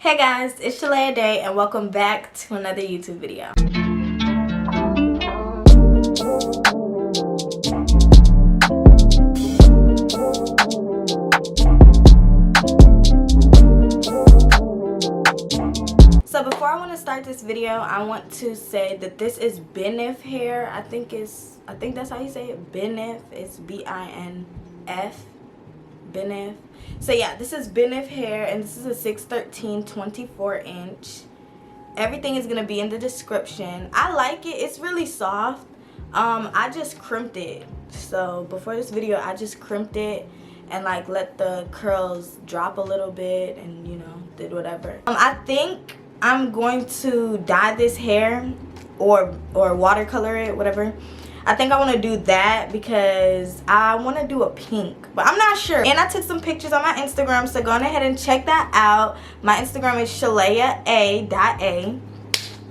Hey guys, it's Shalaya Dae and welcome back to another YouTube video. So before I want to start this video, I want to say that this is Binf Hair. I think that's how you say it. Binf. It's B-I-N-F. Binf. So yeah, this is Binf Hair and this is a 613 24-inch. Everything is gonna be in the description. I like it. It's really soft. I just crimped it. So before this video, I just crimped it and like let the curls drop a little bit and did whatever. I think I'm going to dye this hair or watercolor it, whatever. I think I want to do that because I want to do a pink, but I'm not sure. And I took some pictures on my Instagram, so go on ahead and check that out. My Instagram is shalaya.a.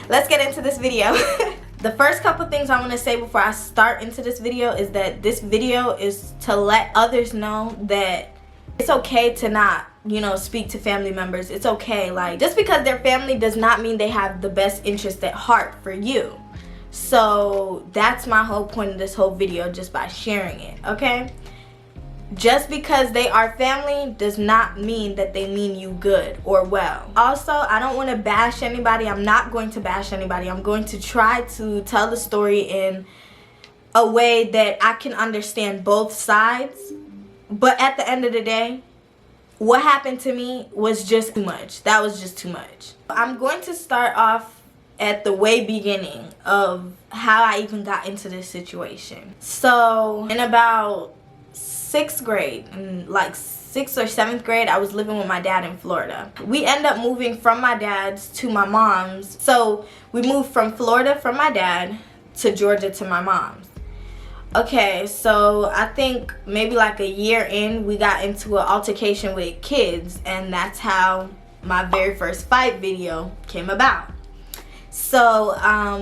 Let's get into this video. The first couple things I want to say before I start into this video is that this video is to let others know that it's okay to not, speak to family members. It's okay. Like, just because they're family does not mean they have the best interest at heart for you. So that's my whole point of this whole video, just by sharing it, okay? Just because they are family does not mean that they mean you good or well. Also, I don't want to bash anybody. I'm not going to bash anybody. I'm going to try to tell the story in a way that I can understand both sides. But at the end of the day, what happened to me was just too much. That was just too much. I'm going to start off at the way beginning of how I even got into this situation. So in about 6th grade, in like 6th or 7th grade, I was living with my dad in Florida. We ended up moving from my dad's to my mom's. So we moved from Florida from my dad to Georgia to my mom's. Okay, so I think maybe like a year in, we got into an altercation with kids, and that's how my very first fight video came about. So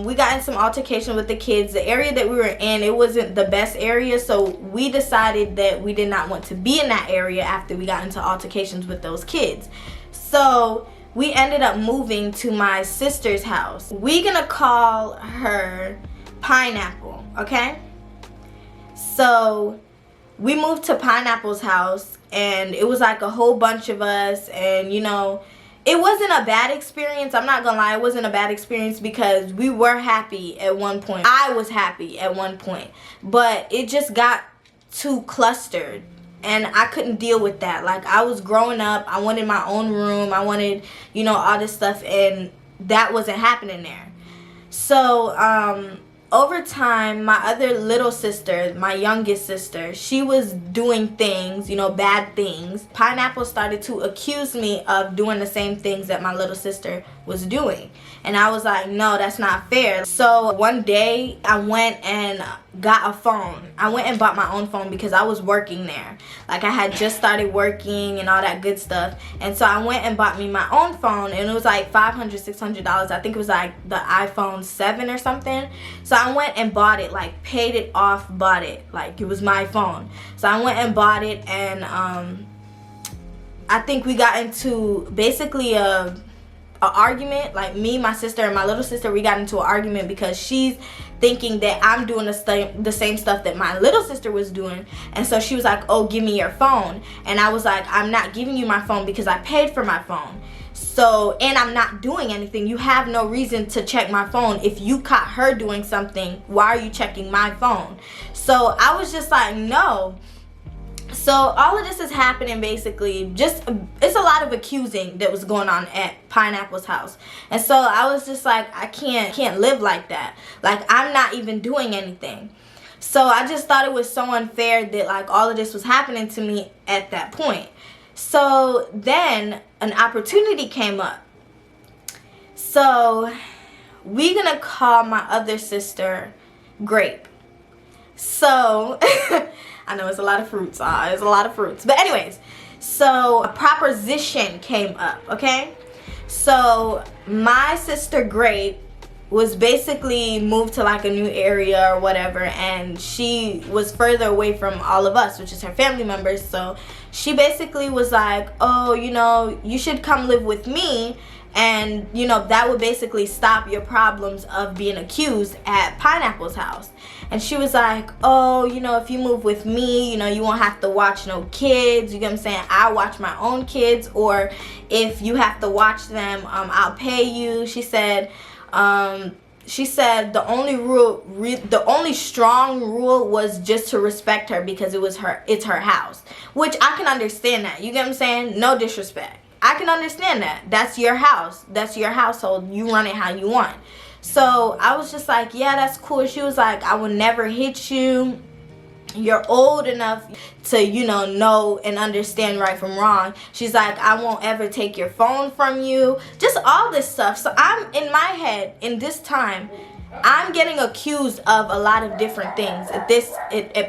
we got in some altercation with the kids. The area that we were in, it wasn't the best area, so we decided that we did not want to be in that area after we got into altercations with those kids. So we ended up moving to my sister's house. We're gonna call her Pineapple, okay? So we moved to Pineapple's house, and it was like a whole bunch of us, and it wasn't a bad experience. I'm not gonna lie, it wasn't a bad experience because we were happy at one point. I was happy at one point, but it just got too clustered and I couldn't deal with that. Like, I was growing up, I wanted my own room, I wanted, all this stuff, and that wasn't happening there. So, over time, my other little sister, my youngest sister, she was doing things, bad things. Pineapple started to accuse me of doing the same things that my little sister was doing. And I was like, no, that's not fair. So one day, I went and got a phone. I went and bought my own phone because I was working there. Like, I had just started working and all that good stuff. And so I went and bought me my own phone, and it was like $500, $600. I think it was like the iPhone 7 or something. So I went and bought it, like paid it off, bought it. Like, it was my phone. So I went and bought it, and I think we got into basically a argument. Like, me, my sister, and my little sister, we got into an argument because she's thinking that I'm doing the same stuff that my little sister was doing. And so she was like, oh, give me your phone. And I was like, I'm not giving you my phone because I paid for my phone. So, and I'm not doing anything. You have no reason to check my phone. If you caught her doing something, why are you checking my phone? So I was just like, no. So all of this is happening basically, it's a lot of accusing that was going on at Pineapple's house. And so I was just like, I can't live like that. Like, I'm not even doing anything. So I just thought it was so unfair that like all of this was happening to me at that point. So then an opportunity came up. So we're gonna call my other sister Grape. So I know it's a lot of fruits. It's a lot of fruits. But anyways, so a proposition came up, okay? So my sister Grape was basically moved to like a new area or whatever, and she was further away from all of us, which is her family members. So she basically was like, oh, you know, you should come live with me, and you know, that would basically stop your problems of being accused at Pineapple's house. And she was like, oh, you know, if you move with me, you know, you won't have to watch no kids. You get what I'm saying? I watch my own kids, or if you have to watch them, I'll pay you. She said the only strong rule was just to respect her, because it's her house, which I can understand that. You get what I'm saying? No disrespect. I can understand that. That's your house. That's your household. You run it how you want. So I was just like, yeah, that's cool. She was like, I will never hit you. You're old enough to, you know and understand right from wrong. She's like, I won't ever take your phone from you. Just all this stuff. So I'm in my head, in this time, I'm getting accused of a lot of different things at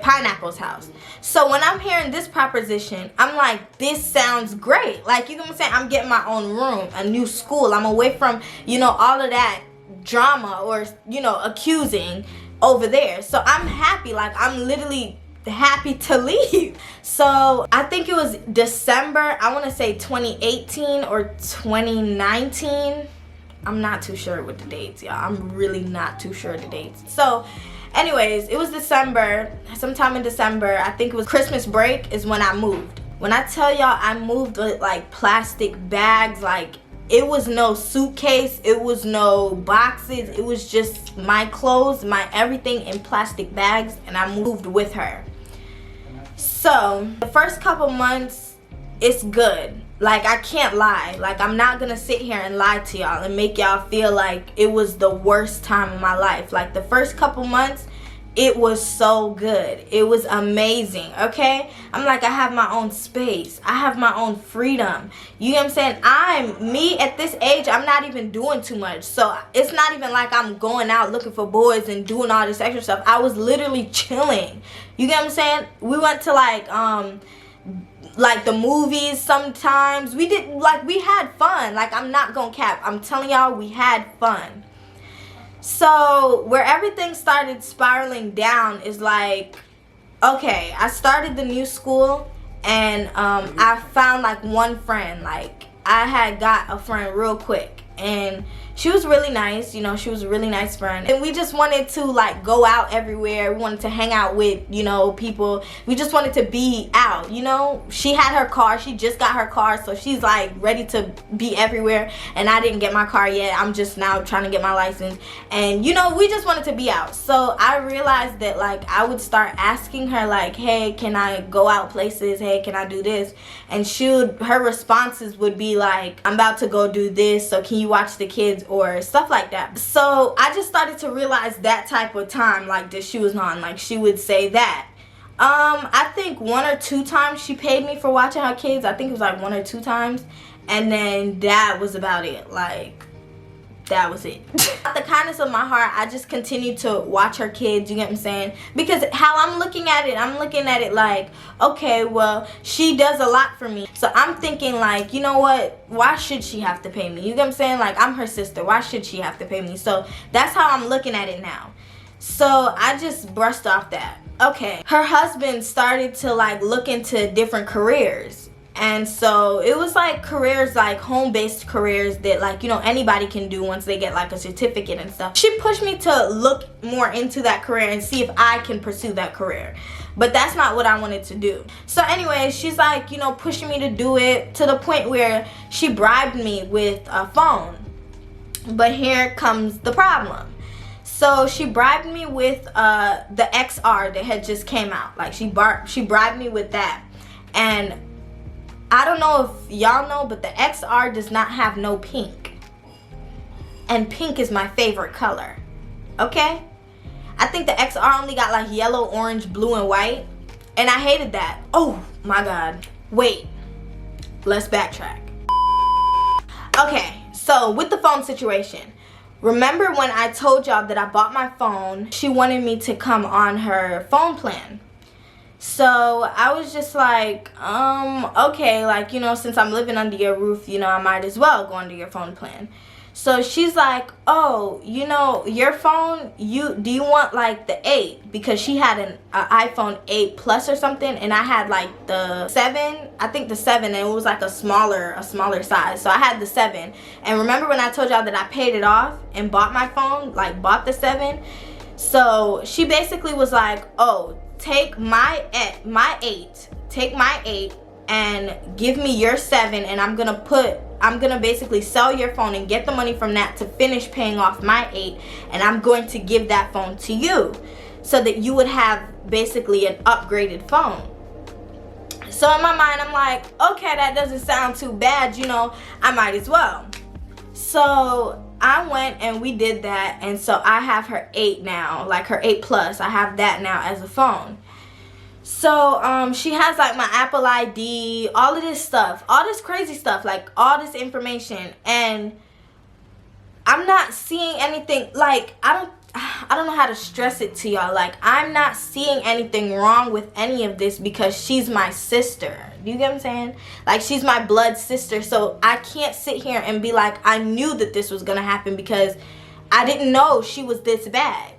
Pineapple's house. So when I'm hearing this proposition, I'm like, this sounds great. Like, you know what I'm saying? I'm getting my own room, a new school. I'm away from, you know, all of that drama or, you know, accusing over there. So I'm happy. Like, I'm literally happy to leave. So I think it was December, I want to say 2018 or 2019. I'm not too sure with the dates, y'all. I'm really not too sure of the dates. So anyways, it was December, sometime in December. I think it was Christmas break is when I moved. When I tell y'all I moved with like plastic bags, like it was no suitcase, it was no boxes, it was just my clothes, my everything in plastic bags, and I moved with her. So the first couple months, it's good. Like, I can't lie. Like, I'm not gonna sit here and lie to y'all and make y'all feel like it was the worst time of my life. Like, the first couple months, it was so good. It was amazing, okay? I'm like, I have my own space. I have my own freedom. You know what I'm saying? Me at this age, I'm not even doing too much. So it's not even like I'm going out looking for boys and doing all this extra stuff. I was literally chilling. You get what I'm saying? We went to like the movies sometimes. We had fun. Like, I'm not gonna cap. I'm telling y'all, we had fun. So where everything started spiraling down is like, okay, I started the new school, and I found like one friend. Like, I had got a friend real quick, and she was really nice. You know, she was a really nice friend, and we just wanted to like go out everywhere. We wanted to hang out with, you know, people. We just wanted to be out, you know. She had her car. She just got her car, so she's like ready to be everywhere, and I didn't get my car yet. I'm just now trying to get my license, and you know, we just wanted to be out. So I realized that like I would start asking her like, hey, can I go out places? Hey, can I do this? And her responses would be like, I'm about to go do this, so can you watch the kids, or stuff like that. So I just started to realize that type of time like that she was on. Like, she would say that. I think 1 or 2 times she paid me for watching her kids. I think it was like 1 or 2 times, and then that was about it. Like, that was it. Out the kindness of my heart, I just continued to watch her kids, you get what I'm saying? Because how I'm looking at it like, okay, well, she does a lot for me. So I'm thinking like, you know what? Why should she have to pay me? You get what I'm saying? Like, I'm her sister. Why should she have to pay me? So that's how I'm looking at it now. So I just brushed off that. Okay. Her husband started to like look into different careers. And so it was like careers, like home-based careers that like, you know, anybody can do once they get like a certificate and stuff. She pushed me to look more into that career and see if I can pursue that career. But that's not what I wanted to do. So anyway, she's like, you know, pushing me to do it to the point where she bribed me with a phone. But here comes the problem. So she bribed me with the XR that had just came out. Like, she bribed me with that. And I don't know if y'all know, but the XR does not have no pink. And pink is my favorite color. Okay? I think the XR only got like yellow, orange, blue, and white. And I hated that. Oh my God. Wait. Let's backtrack. Okay, so with the phone situation. Remember when I told y'all that I bought my phone, she wanted me to come on her phone plan. So I was just like, okay, like, you know, since I'm living under your roof, you know, I might as well go under your phone plan. So she's like, oh, you know, your phone, do you want like the 8? Because she had an iPhone 8 Plus or something, and I had like the 7, I think the 7, and it was like a smaller size. So I had the 7. And remember when I told y'all that I paid it off and bought my phone, like bought the 7? So she basically was like, oh, take my 8 and give me your 7, and I'm gonna basically sell your phone and get the money from that to finish paying off my 8, and I'm going to give that phone to you so that you would have basically an upgraded phone. So in my mind, I'm like, okay, that doesn't sound too bad, you know, I might as well. So I went and we did that, and so I have her 8 now, like her 8 Plus. I have that now as a phone. So she has like my Apple ID, all of this stuff, all this crazy stuff, like all this information, and I'm not seeing anything. Like I don't know how to stress it to y'all. Like, I'm not seeing anything wrong with any of this because she's my sister. Do you get what I'm saying? Like, she's my blood sister, so I can't sit here and be like, I knew that this was gonna happen, because I didn't know she was this bad.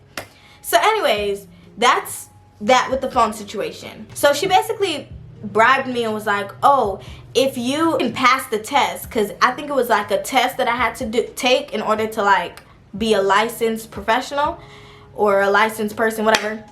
So anyways, that's that with the phone situation. So she basically bribed me and was like, oh, if you can pass the test, because I think it was like a test that I had to take in order to like be a licensed professional or a licensed person, whatever.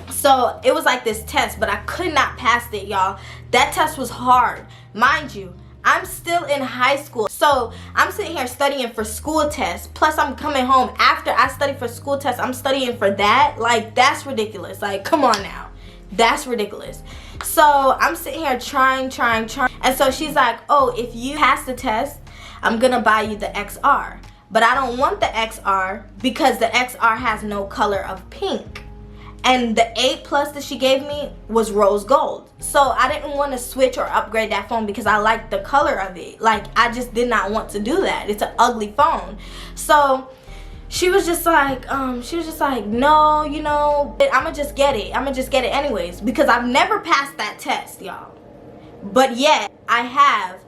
So it was like this test, but I could not pass it, y'all. That test was hard. Mind you, I'm still in high school, so I'm sitting here studying for school tests, plus I'm coming home after I study for school tests, I'm studying for that. Like, that's ridiculous. Like, come on now, that's ridiculous. So I'm sitting here trying, and so she's like, oh, if you pass the test, I'm gonna buy you the XR. But I don't want the XR because the XR has no color of pink. And the 8 Plus that she gave me was rose gold. So I didn't want to switch or upgrade that phone because I liked the color of it. Like, I just did not want to do that. It's an ugly phone. So she was just like, no, you know, I'ma just get it. I'ma just get it anyways. Because I've never passed that test, y'all. But yet, I have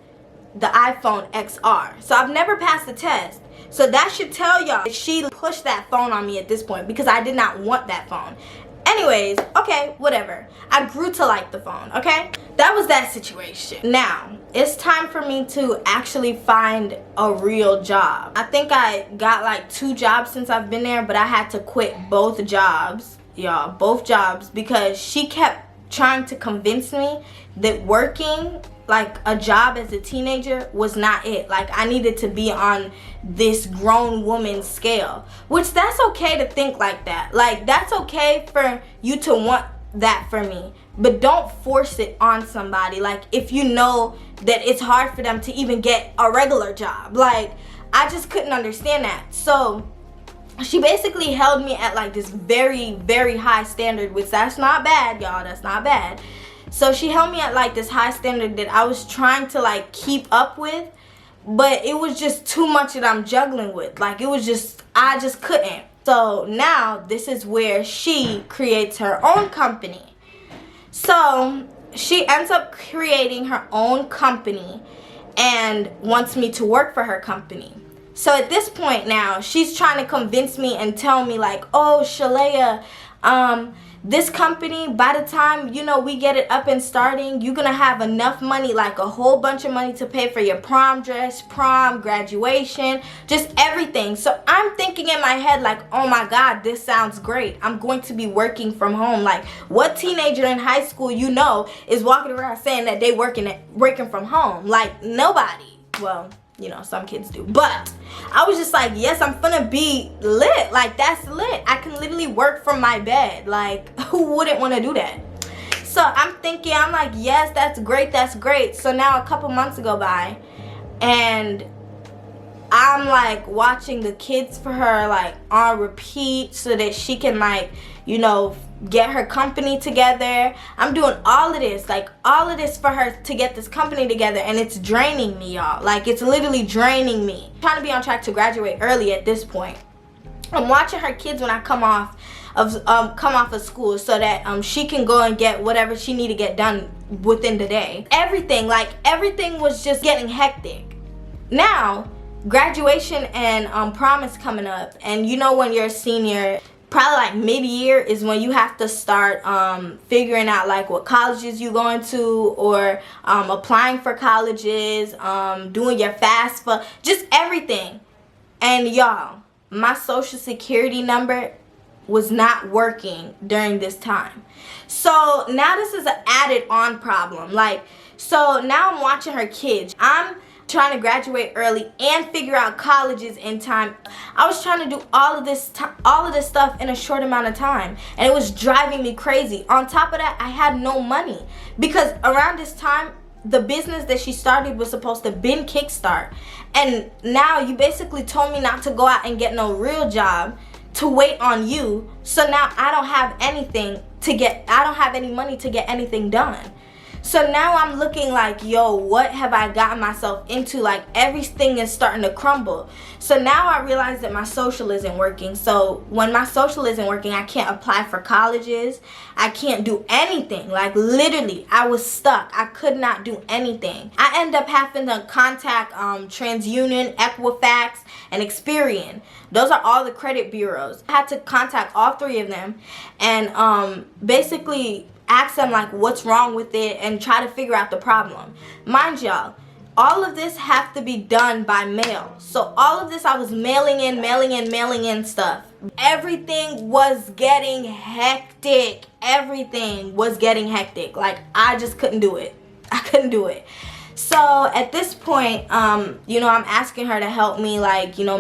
the iPhone XR. So I've never passed the test. So that should tell y'all that she pushed that phone on me at this point, because I did not want that phone. Anyways, okay, whatever. I grew to like the phone, okay? That was that situation. Now, it's time for me to actually find a real job. I think I got like 2 jobs since I've been there, but I had to quit both jobs, y'all, both jobs, because she kept trying to convince me that working like a job as a teenager was not it. Like, I needed to be on this grown woman scale, which that's okay to think like that. Like, that's okay for you to want that for me, but don't force it on somebody. Like, if you know that it's hard for them to even get a regular job. Like, I just couldn't understand that. So she basically held me at like this very, very high standard, which that's not bad, y'all. That's not bad. So she held me at like this high standard that I was trying to like keep up with, but it was just too much that I'm juggling with. Like, it was just, I just couldn't. So now this is where she creates her own company. So she ends up creating her own company and wants me to work for her company. So at this point now, she's trying to convince me and tell me like, oh, Shalaya, this company, by the time, you know, we get it up and starting, you're gonna have enough money, like a whole bunch of money to pay for your prom dress, prom, graduation, just everything. So I'm thinking in my head like, oh my God, this sounds great. I'm going to be working from home. Like, what teenager in high school, you know, is walking around saying that they working from home? Like, nobody. Well, you know, some kids do. But I was just like, yes, I'm gonna be lit. Like, that's lit. I can literally work from my bed. Like, who wouldn't want to do that? So I'm thinking, I'm like, yes, that's great, that's great. So now a couple months go by, and I'm like watching the kids for her like on repeat so that she can like, you know, get her company together. I'm doing all of this, like all of this for her to get this company together, and it's draining me, y'all. Like, it's literally draining me. I'm trying to be on track to graduate early at this point. I'm watching her kids when I come off of school so that she can go and get whatever she need to get done within the day. Everything was just getting hectic. Now, graduation and prom is coming up, and you know when you're a senior, probably like mid-year is when you have to start figuring out like what colleges you going to, or applying for colleges, doing your FAFSA, just everything. And y'all, my social security number was not working during this time. So now this is an added on problem. Like, so now I'm watching her kids. I'm trying to graduate early and figure out colleges in time. I was trying to do all of this stuff in a short amount of time, and it was driving me crazy. On top of that, I had no money, because around this time the business that she started was supposed to been kickstart, and now you basically told me not to go out and get no real job, to wait on you. So now I don't have anything to get, I don't have any money to get anything done. So now I'm looking like, yo, what have I gotten myself into? Like, everything is starting to crumble. So now I realize that my social isn't working. So when my social isn't working, I can't apply for colleges. I can't do anything. Like, literally, I was stuck. I could not do anything. I end up having to contact TransUnion, Equifax, and Experian. Those are all the credit bureaus. I had to contact all three of them and basically ask them like what's wrong with it and try to figure out the problem. Mind y'all, all of this have to be done by mail. So all of this I was mailing in stuff. Everything was getting hectic. Everything was getting hectic. Like, I just couldn't do it. I couldn't do it. So at this point, you know, I'm asking her to help me, like, you know,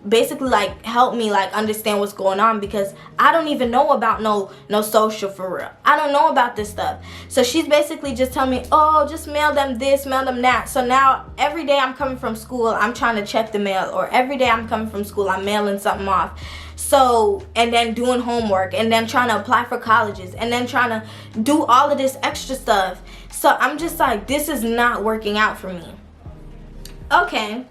basically like help me like understand what's going on, because I don't even know about no social for real. I don't know about this stuff. So she's basically just telling me, oh, just mail them this, mail them that. So now every day I'm coming from school, I'm trying to check the mail, or every day I'm coming from school, I'm mailing something off. So, and then doing homework, and then trying to apply for colleges, and then trying to do all of this extra stuff. So I'm just like, this is not working out for me. Okay,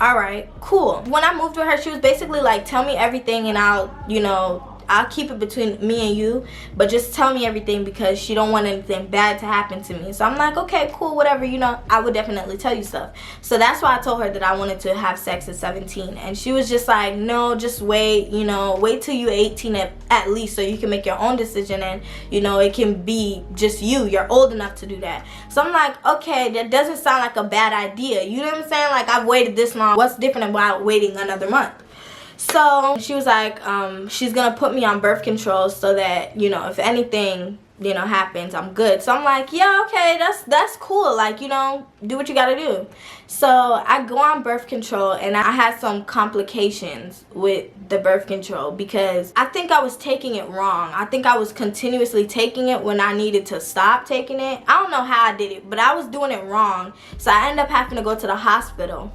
all right, cool. When I moved with her, she was basically like, tell me everything and I'll, you know, I'll keep it between me and you, but just tell me everything, because she don't want anything bad to happen to me. So I'm like, okay, cool, whatever, you know, I would definitely tell you stuff. So that's why I told her that I wanted to have sex at 17, and she was just like, no, just wait, you know, wait till you're 18 at least, so you can make your own decision, and you know, it can be just you're old enough to do that. So I'm like, okay, that doesn't sound like a bad idea, you know what I'm saying? Like, I've waited this long, what's different about waiting another month? So she was like, she's gonna put me on birth control so that, you know, if anything, you know, happens, I'm good. So I'm like, yeah, okay, that's cool. Like, you know, do what you gotta do. So I go on birth control, and I had some complications with the birth control, because I think I was taking it wrong. I think I was continuously taking it when I needed to stop taking it. I don't know how I did it, but I was doing it wrong. So I ended up having to go to the hospital.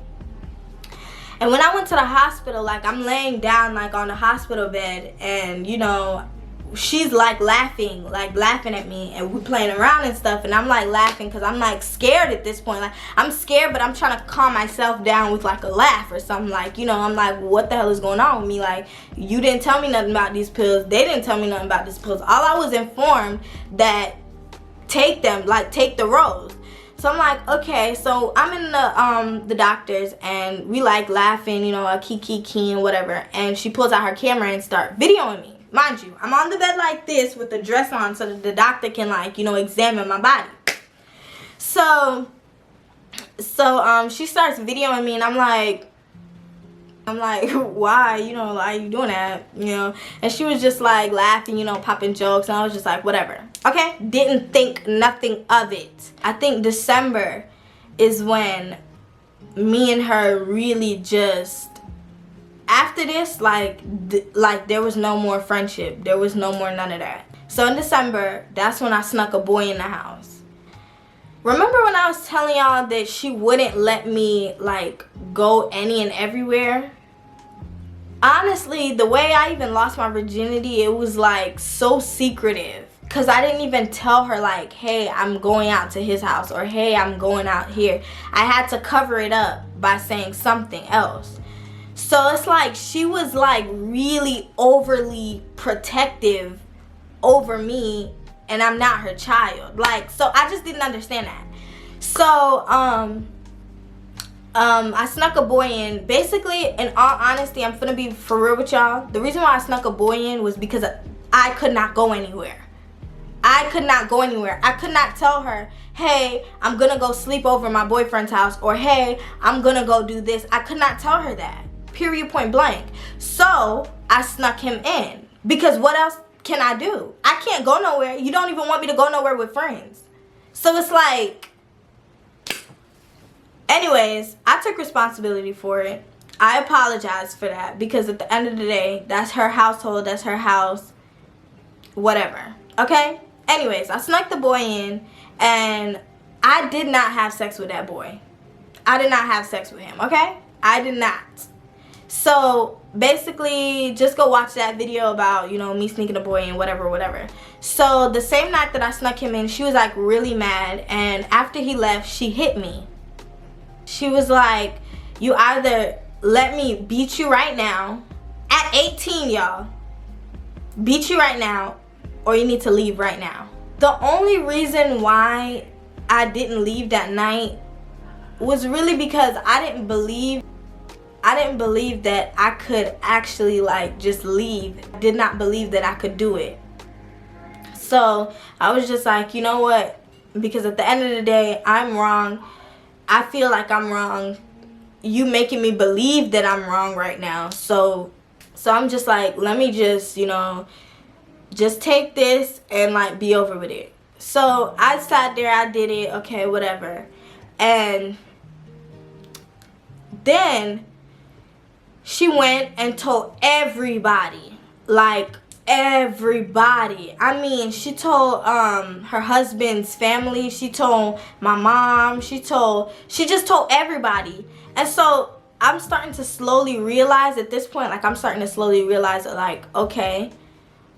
And when I went to the hospital, like, I'm laying down like on the hospital bed, and you know, she's like laughing at me, and we're playing around and stuff, and I'm like laughing because I'm like scared at this point. Like, I'm scared, but I'm trying to calm myself down with like a laugh or something. Like, you know, I'm like, what the hell is going on with me? Like, you didn't tell me nothing about these pills, they didn't tell me nothing about these pills. All I was informed that take them, like take the rose. So I'm like, okay. So I'm in the doctor's, and we like laughing, you know, a kiki and whatever, and she pulls out her camera and start videoing me. Mind you, I'm on the bed like this with the dress on, so that the doctor can, like, you know, examine my body. So she starts videoing me, and I'm like, why, you know, why are you doing that, you know? And she was just like laughing, you know, popping jokes, and I was just like, whatever. Okay, didn't think nothing of it. I think December is when me and her really just, after this, like there was no more friendship, there was no more none of that. So in December, that's when I snuck a boy in the house. Remember when I was telling y'all that she wouldn't let me like go any and everywhere? Honestly, the way I even lost my virginity, it was like so secretive. Cause I didn't even tell her like, hey, I'm going out to his house, or hey, I'm going out here. I had to cover it up by saying something else. So it's like she was like really overly protective over me, and I'm not her child. Like, so I just didn't understand that. So I snuck a boy in. Basically, in all honesty, I'm finna be for real with y'all. The reason why I snuck a boy in was because I could not go anywhere. I could not go anywhere. I could not tell her, hey, I'm gonna go sleep over at my boyfriend's house, or hey, I'm gonna go do this. I could not tell her that. Period, point blank. So I snuck him in, because what else can I do? I can't go nowhere. You don't even want me to go nowhere with friends. So it's like, anyways, I took responsibility for it. I apologize for that, because at the end of the day, that's her household, that's her house, whatever, okay? Anyways, I snuck the boy in, and I did not have sex with that boy. I did not have sex with him, okay? I did not. So basically, just go watch that video about, you know, me sneaking a boy in, whatever, whatever. So the same night that I snuck him in, she was like really mad, and after he left, she hit me. She was like, you either let me beat you right now, at 18, y'all, beat you right now, or you need to leave right now. The only reason why I didn't leave that night was really because I didn't believe that I could actually like just leave. I did not believe that I could do it. So I was just like, you know what? Because at the end of the day, I'm wrong. I feel like I'm wrong. You making me believe that I'm wrong right now. So I'm just like, let me just, you know, just take this and like be over with it. So I sat there, I did it, okay, whatever. And then she went and told everybody, like everybody. I mean, she told her husband's family, she told my mom, she just told everybody. And so I'm starting to slowly realize at this point, like I'm starting to slowly realize that, like, okay,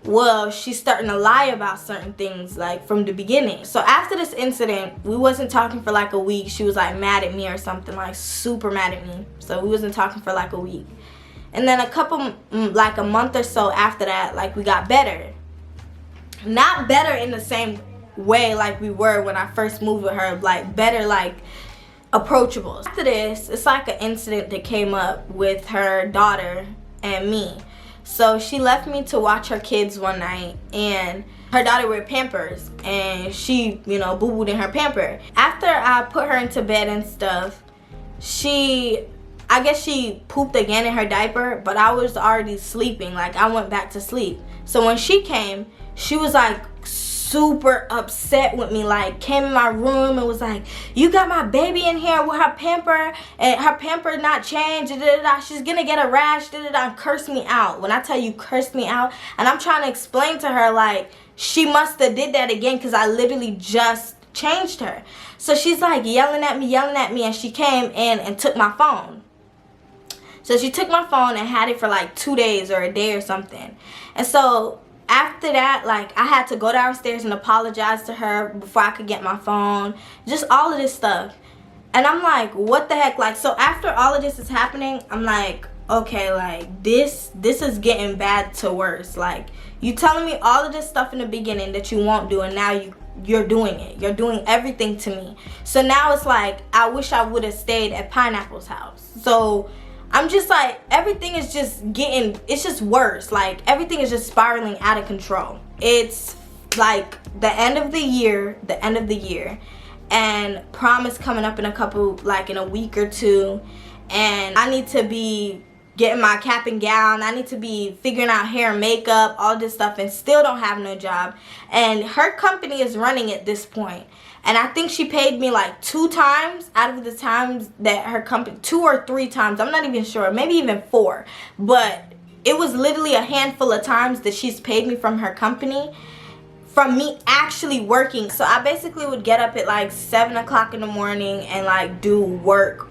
well, she's starting to lie about certain things, like from the beginning. So after this incident, we wasn't talking for like a week. She was like mad at me or something, like super mad at me. So we wasn't talking for like a week. And then like a month or so after that, like we got better. Not better in the same way like we were when I first moved with her, like better, like approachable. After this, it's like an incident that came up with her daughter and me. So she left me to watch her kids one night, and her daughter wear Pampers, and she, you know, boo-booed in her pamper. After I put her into bed and stuff, I guess she pooped again in her diaper, but I was already sleeping. Like, I went back to sleep. So when she came, she was like super upset with me, like came in my room and was like, you got my baby in here with her pamper and her pamper not changed, she's gonna get a rash, and cursed me out. When I tell you cursed me out, and I'm trying to explain to her like she must have did that again because I literally just changed her. So she's like yelling at me, and she came in and took my phone. So she took my phone and had it for like 2 days or a day or something. And so after that, like, I had to go downstairs and apologize to her before I could get my phone. Just all of this stuff. And I'm like, what the heck? Like, so after all of this is happening, I'm like, okay, like, this is getting bad to worse. Like, you telling me all of this stuff in the beginning that you won't do, and now you're doing it. You're doing everything to me. So now it's like, I wish I would have stayed at Pineapple's house. So I'm just like, everything is just it's just worse. Like, everything is just spiraling out of control. It's like the end of the year, and prom is coming up in in a week or two, and I need to be getting my cap and gown. I need to be figuring out hair and makeup, all this stuff, and still don't have no job. And her company is running at this point. And I think she paid me like 2 times out of the times that her company, 2 or 3 times, I'm not even sure, maybe even 4. But it was literally a handful of times that she's paid me from her company, from me actually working. So I basically would get up at like 7 o'clock in the morning and like do work.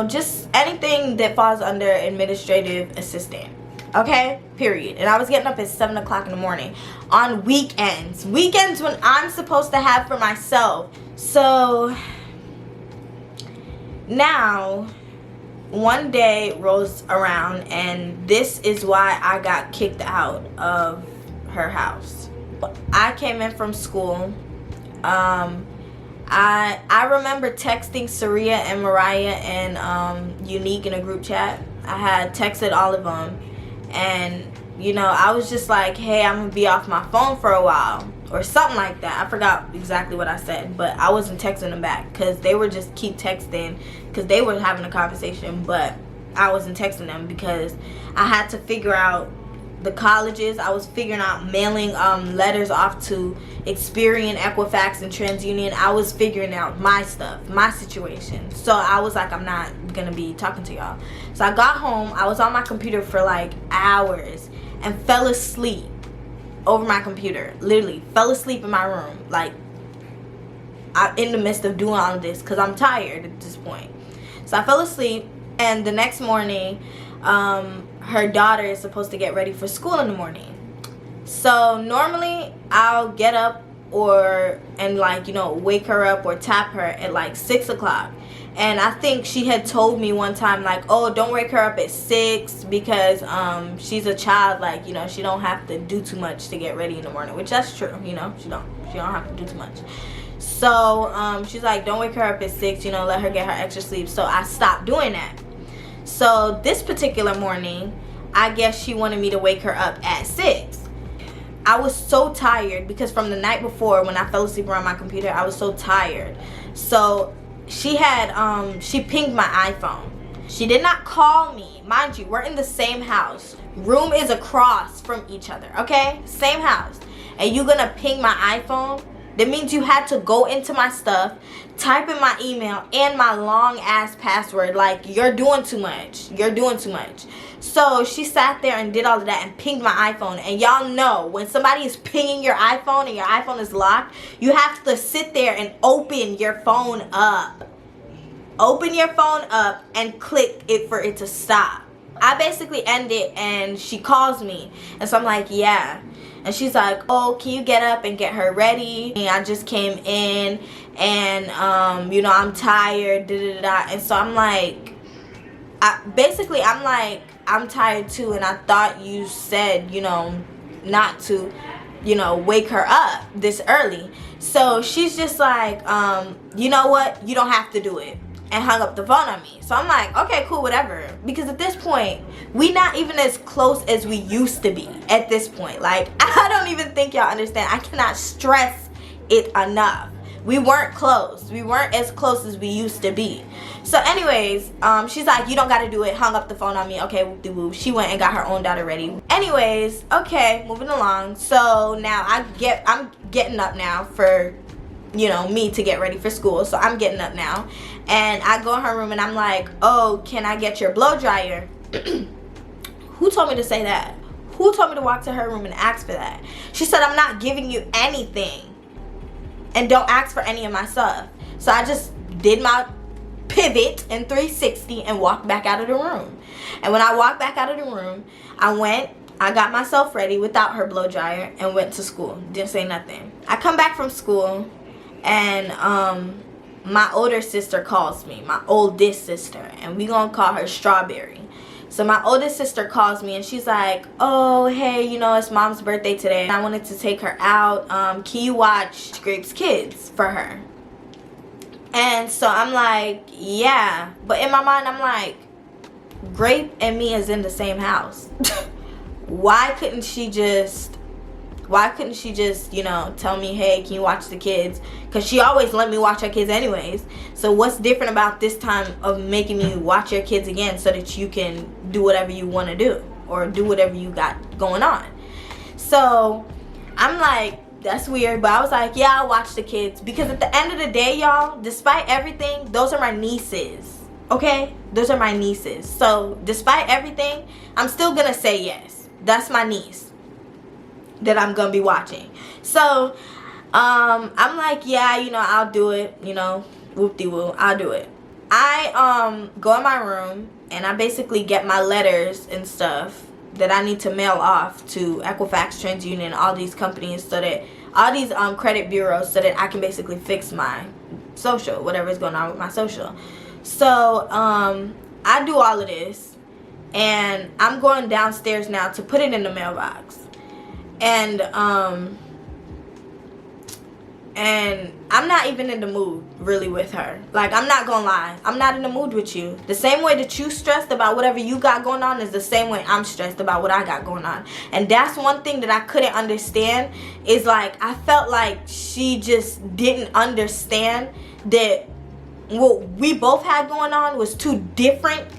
Just anything that falls under administrative assistant. Okay, period. And I was getting up at 7 o'clock in the morning on weekends when I'm supposed to have for myself. So now one day rolls around, and this is why I got kicked out of her house. I came in from school. I I remember texting Saria and Mariah and Unique in a group chat. I had texted all of them, and you know, I was just like, hey, I'm gonna be off my phone for a while or something like that. I forgot exactly what I said, but I wasn't texting them back because they were just keep texting because they were having a conversation, but I wasn't texting them because I had to figure out the colleges. I was figuring out mailing letters off to Experian, Equifax, and TransUnion. I was figuring out my stuff, my situation. So I was like, I'm not gonna be talking to y'all. So I got home. I was on my computer for like hours and fell asleep over my computer. Literally fell asleep in my room, like in the midst of doing all of this because I'm tired at this point. So I fell asleep, and the next morning her daughter is supposed to get ready for school in the morning. So normally I'll get up and like, you know, wake her up or tap her at like 6 o'clock. And I think she had told me one time like, oh, don't wake her up at 6 because she's a child, like, you know, she don't have to do too much to get ready in the morning, which that's true, you know, she don't have to do too much. So she's like, don't wake her up at 6, you know, let her get her extra sleep. So I stopped doing that. So this particular morning, I guess she wanted me to wake her up at 6. I was so tired because from the night before when I fell asleep around my computer, I was so tired. So she had, she pinged my iPhone. She did not call me. Mind you, we're in the same house. Room is across from each other, okay? Same house. And you're gonna ping my iPhone? That means you had to go into my stuff, type in my email and my long ass password. Like, you're doing too much. You're doing too much. So she sat there and did all of that and pinged my iPhone. And y'all know when somebody is pinging your iPhone and your iPhone is locked, you have to sit there and open your phone up. Open your phone up and click it for it to stop. I basically end it and she calls me. And so I'm like, yeah. And she's like, oh, can you get up and get her ready? And I just came in and, you know, I'm tired, da-da-da-da. And so I'm like, I'm tired too. And I thought you said, you know, not to, you know, wake her up this early. So she's just like, you know what? You don't have to do it. And hung up the phone on me. So I'm like, okay, cool, whatever. Because at this point, we not even as close as we used to be at this point. Like, I don't even think y'all understand. I cannot stress it enough. We weren't close. We weren't as close as we used to be. So anyways, she's like, you don't got to do it. Hung up the phone on me. Okay, whoop-de-whoop. She went and got her own daughter ready. Anyways, okay, moving along. So now I'm getting up now for, you know, me to get ready for school. So I'm getting up now. And I go in her room and I'm like, oh, can I get your blow dryer? Who told me to say that? Who told me to walk to her room and ask for that? She said, I'm not giving you anything. And don't ask for any of my stuff. So I just did my pivot in 360 and walked back out of the room. And when I walked back out of the room, I got myself ready without her blow dryer and went to school. Didn't say nothing. I come back from school and my older sister calls me, my oldest sister, and we gonna call her Strawberry. So my oldest sister calls me and she's like, oh, hey, you know, it's mom's birthday today. I wanted to take her out. Can you watch Grape's Kids for her? And so I'm like, yeah. But in my mind, I'm like, Grape and me is in the same house. Why couldn't she just, you know, tell me, hey, can you watch the kids? Because she always let me watch her kids anyways. So what's different about this time of making me watch your kids again so that you can do whatever you want to do or do whatever you got going on? So I'm like, that's weird. But I was like, yeah, I'll watch the kids. Because at the end of the day, y'all, despite everything, those are my nieces. Okay? Those are my nieces. So despite everything, I'm still going to say yes. That's my niece that I'm gonna be watching. So I'm like, yeah, you know, I'll do it, you know, whoop-de-woo, I'll do it. I go in my room and I basically get my letters and stuff that I need to mail off to Equifax, TransUnion, all these companies, so that all these credit bureaus, so that I can basically fix my social, whatever's going on with my social. So I do all of this and I'm going downstairs now to put it in the mailbox. And And I'm not even in the mood really with her. Like, I'm not gonna lie, I'm not in the mood with you. The same way that you stressed about whatever you got going on is the same way I'm stressed about what I got going on. And that's one thing that I couldn't understand, is like, I felt like she just didn't understand that what we both had going on was two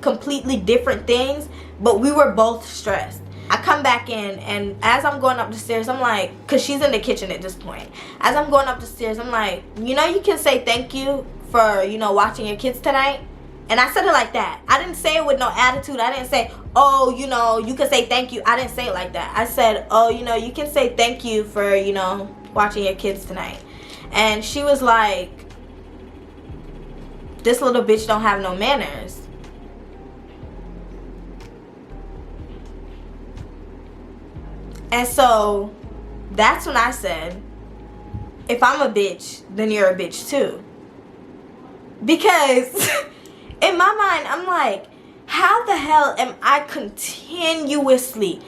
completely different things, but we were both stressed. I come back in, and as I'm going up the stairs, I'm like, because she's in the kitchen at this point. As I'm going up the stairs, I'm like, you know, you can say thank you for, you know, watching your kids tonight. And I said it like that. I didn't say it with no attitude. I didn't say, oh, you know, you can say thank you. I didn't say it like that. I said, oh, you know, you can say thank you for, you know, watching your kids tonight. And she was like, this little bitch don't have no manners. And so that's when I said, if I'm a bitch, then you're a bitch too. Because in my mind, I'm like, how the hell am I continuously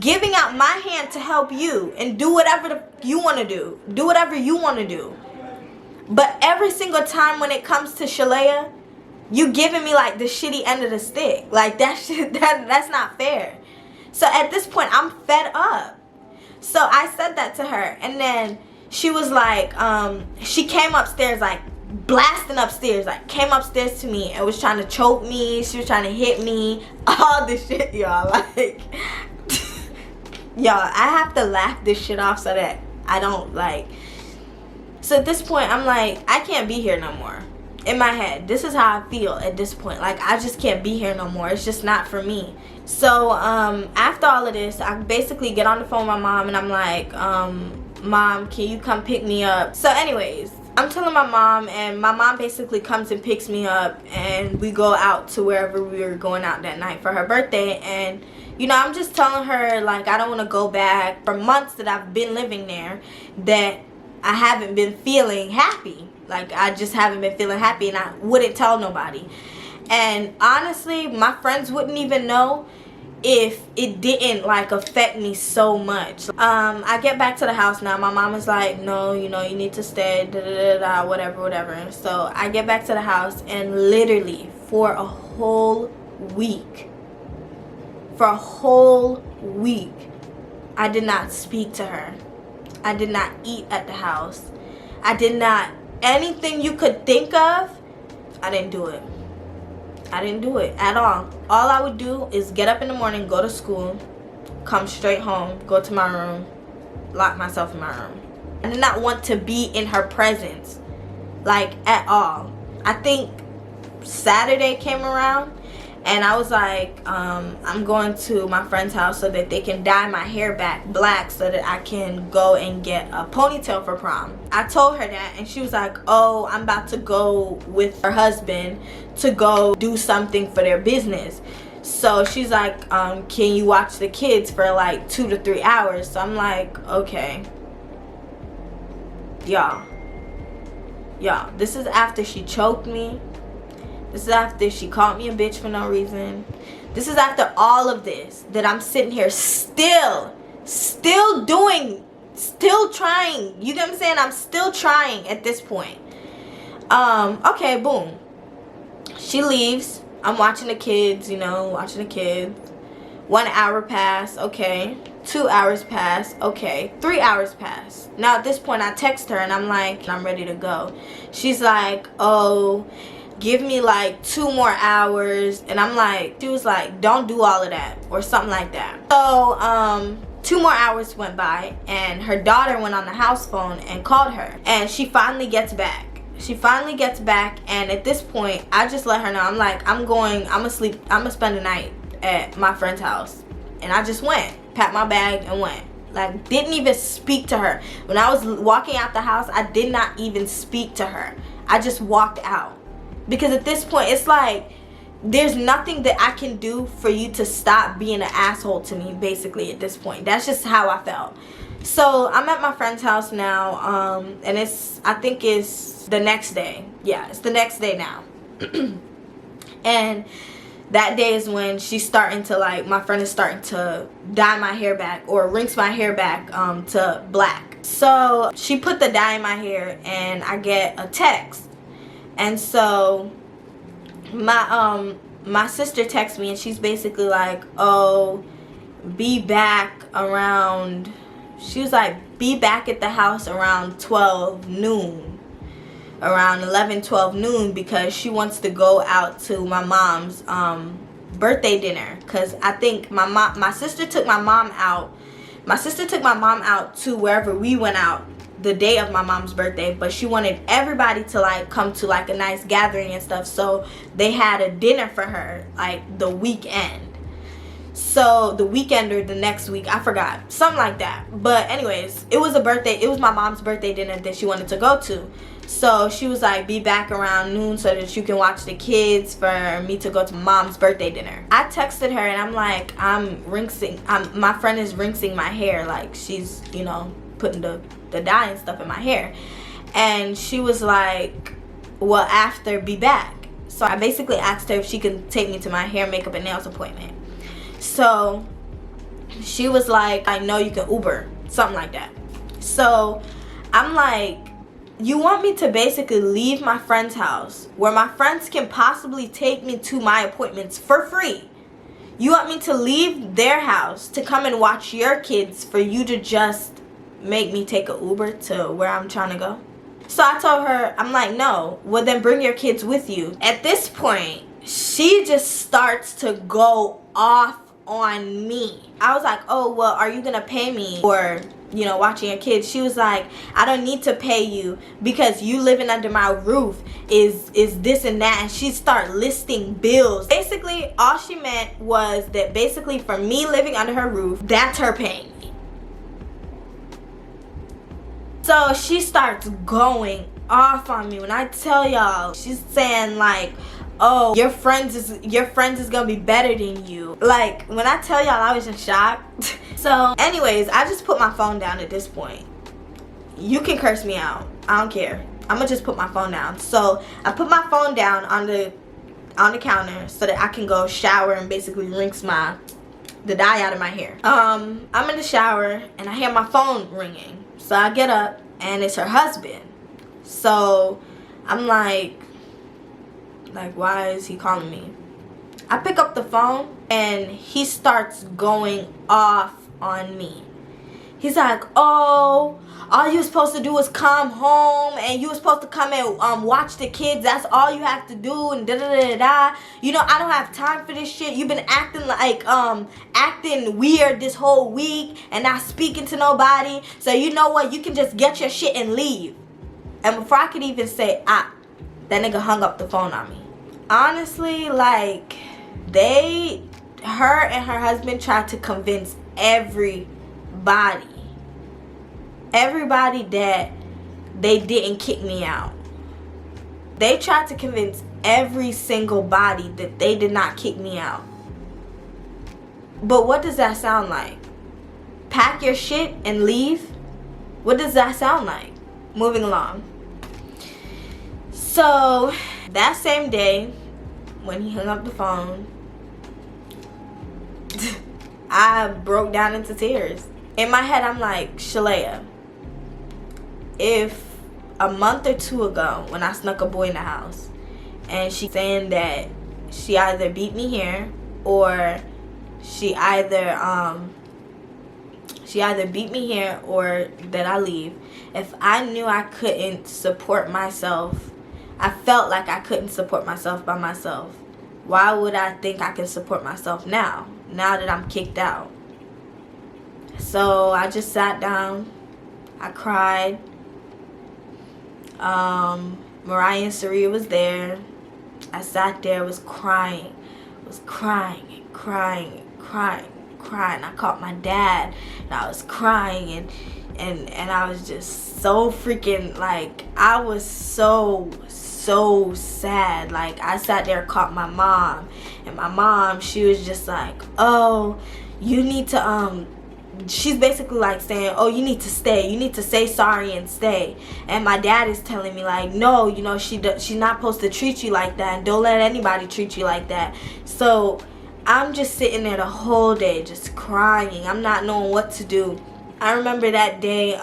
giving out my hand to help you and do whatever you want to do. Do whatever you want to do. But every single time when it comes to Shalaya, you giving me like the shitty end of the stick. Like, that's not fair. So at this point, I'm fed up. So I said that to her, and then she was like, she came upstairs, like blasting upstairs, like came upstairs to me and was trying to choke me. She was trying to hit me, all this shit, y'all. Like, y'all, I have to laugh this shit off so that I don't like. So at this point, I'm like, I can't be here no more. In my head, this is how I feel at this point. Like, I just can't be here no more. It's just not for me. So after all of this, I basically get on the phone with my mom, and I'm like, Mom, can you come pick me up? So anyways, I'm telling my mom, and my mom basically comes and picks me up, and we go out to wherever we were going out that night for her birthday. And you know, I'm just telling her, like, I don't want to go back. For months that I've been living there, that I haven't been feeling happy. Like, I just haven't been feeling happy, and I wouldn't tell nobody. And honestly, my friends wouldn't even know if it didn't like affect me so much. I get back to the house now. My mom is like, no, you know, you need to stay, da da da da, whatever. So I get back to the house, and literally for a whole week, I did not speak to her. I did not eat at the house. I did not, anything you could think of, I didn't do it. I didn't do it at all. All I would do is get up in the morning, go to school, come straight home, go to my room, lock myself in my room. I did not want to be in her presence, like, at all. I think Saturday came around, and I was like, I'm going to my friend's house so that they can dye my hair back black so that I can go and get a ponytail for prom. I told her that, and she was like, oh, I'm about to go with her husband to go do something for their business. So she's like, can you watch the kids for like 2 to 3 hours? So I'm like, okay. Y'all, this is after she choked me. This is after she called me a bitch for no reason. This is after all of this, that I'm sitting here still trying. You know what I'm saying? I'm still trying at this point. Okay, boom. She leaves. I'm watching the kids, you know, watching the kids. 1 hour pass, okay. 2 hours pass, okay. 3 hours pass. Now at this point, I text her, and I'm like, I'm ready to go. She's like, oh, give me like 2 more hours. And I'm like, she was like, don't do all of that, or something like that. So 2 more hours went by, and her daughter went on the house phone and called her, and she finally gets back. And at this point, I just let her know, I'm like, I'm gonna spend the night at my friend's house. And I just went, packed my bag and went. Like, didn't even speak to her. When I was walking out the house, I did not even speak to her. I just walked out. Because at this point, it's like, there's nothing that I can do for you to stop being an asshole to me, basically, at this point. That's just how I felt. So I'm at my friend's house now, and I think it's the next day. Yeah, it's the next day now. And that day is when she's starting to, like, my friend is starting to dye my hair back, or rinse my hair back to black. So she put the dye in my hair and I get a text. And so my sister texts me and she's basically like, oh, be back around, she was like, be back at the house around 12 noon, around 11-12 noon, because she wants to go out to my mom's birthday dinner. Because I think my sister took my mom out to wherever we went out the day of my mom's birthday, but she wanted everybody to like come to like a nice gathering and stuff, so they had a dinner for her like the weekend. So the weekend or the next week, I forgot, something like that. But anyways, it was my mom's birthday dinner that she wanted to go to. So she was like, be back around noon so that you can watch the kids for me to go to mom's birthday dinner. I texted her and I'm like, my friend is rinsing my hair, like she's, you know, putting the dye and stuff in my hair. And she was like, well, after, be back. So I basically asked her if she could take me to my hair, makeup, and nails appointment. So she was like, I know you can Uber, something like that. So I'm like, you want me to basically leave my friend's house where my friends can possibly take me to my appointments for free? You want me to leave their house to come and watch your kids for you to just make me take an Uber to where I'm trying to go? So I told her, I'm like, no, well then bring your kids with you. At this point, she just starts to go off on me. I was like, oh, well, are you gonna pay me for, you know, watching your kids? She was like, I don't need to pay you because you living under my roof is this and that. And she started listing bills. Basically, all she meant was that basically for me living under her roof, that's her paying me. So she starts going off on me. When I tell y'all, she's saying like, oh, your friends is gonna be better than you. Like, when I tell y'all, I was in shock. So anyways, I just put my phone down at this point. You can curse me out, I don't care. I'm gonna just put my phone down. So I put my phone down on the counter so that I can go shower and basically rinse the dye out of my hair. I'm in the shower and I hear my phone ringing. So I get up and it's her husband. So I'm like, why is he calling me? I pick up the phone and he starts going off on me. He's like, oh, all you were supposed to do was come home and you were supposed to come and watch the kids. That's all you have to do, and da-da-da-da-da. You know, I don't have time for this shit. You've been acting like, acting weird this whole week and not speaking to nobody. So you know what? You can just get your shit and leave. And before I could even say, that nigga hung up the phone on me. Honestly, like, her and her husband tried to convince everybody that they didn't kick me out. They tried to convince every single body that they did not kick me out. But what does that sound like? Pack your shit and leave? What does that sound like? Moving along. So that same day, when he hung up the phone, I broke down into tears. In my head, I'm like, Shalaya, if a month or two ago, when I snuck a boy in the house, and she's saying that she either beat me here, or she either beat me here, or that I leave, if I knew I couldn't support myself, I felt like I couldn't support myself by myself, why would I think I can support myself now that I'm kicked out? So I just sat down, I cried. Mariah and Saria was there. I sat there, was crying and crying. I called my dad and I was crying and I was just so freaking, like, I was so sad. Like, I sat there and called my mom, and my mom, she was just like, oh, you need to she's basically like saying, oh, you need to stay, you need to say sorry and stay. And my dad is telling me like, no, you know, she's not supposed to treat you like that, and don't let anybody treat you like that. So I'm just sitting there the whole day just crying. I'm not knowing what to do. I remember that day,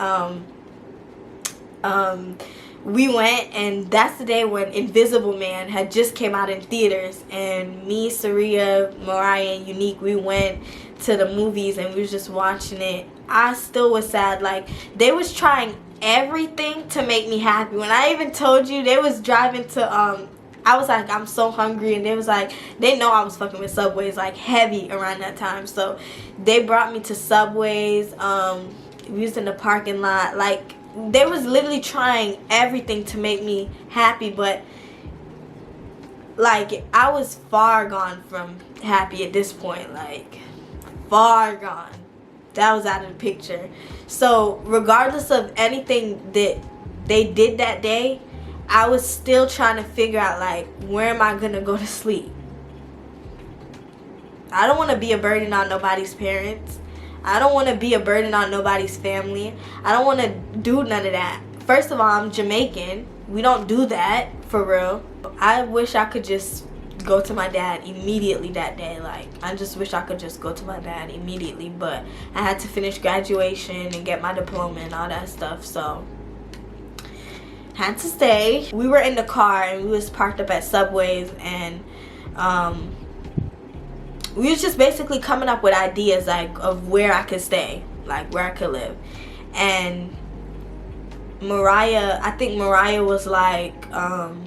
we went, and that's the day when Invisible Man had just came out in theaters, and me, Saria, Mariah, and Unique, we went to the movies and we was just watching it. I still was sad. Like, they was trying everything to make me happy. When I even told you, they was driving to I was like, I'm so hungry, and they was like, they know I was fucking with Subways like heavy around that time, so they brought me to Subways. We was in the parking lot. Like, they was literally trying everything to make me happy, but like, I was far gone from happy at this point. Like, far gone. That was out of the picture. So regardless of anything that they did that day, I was still trying to figure out, like, where am I gonna go to sleep? I don't want to be a burden on nobody's parents. I don't want to be a burden on nobody's family. I don't want to do none of that. First of all, I'm Jamaican. We don't do that, for real. I wish I could just go to my dad immediately that day. Like, I just wish I could just go to my dad immediately. But I had to finish graduation and get my diploma and all that stuff, so had to stay. We were in the car and we was parked up at Subways, and we was just basically coming up with ideas, like, of where I could stay, like where I could live. And Mariah, I think Mariah was like, oh,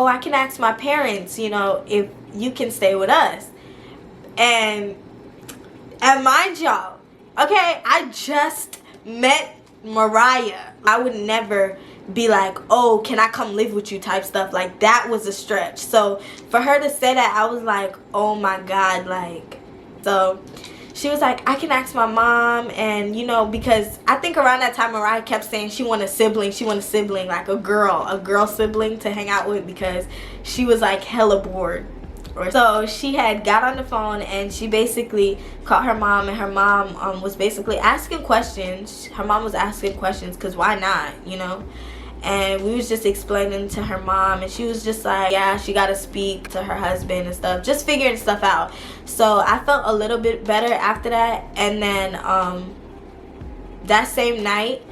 I can ask my parents, you know, if you can stay with us. And mind y'all, okay, I just met Mariah. I would never be like, oh, can I come live with you type stuff. Like, that was a stretch. So for her to say that, I was like, oh my God. Like, so she was like, I can ask my mom. And, you know, because I think around that time Mariah kept saying she wanted a sibling, like a girl sibling to hang out with, because she was like hella bored. So she had got on the phone and she basically called her mom, and her mom was basically asking questions. Her mom was asking questions, because why not, you know? And we was just explaining to her mom, and she was just like, yeah, she got to speak to her husband and stuff, just figuring stuff out. So I felt a little bit better after that. And then that same night,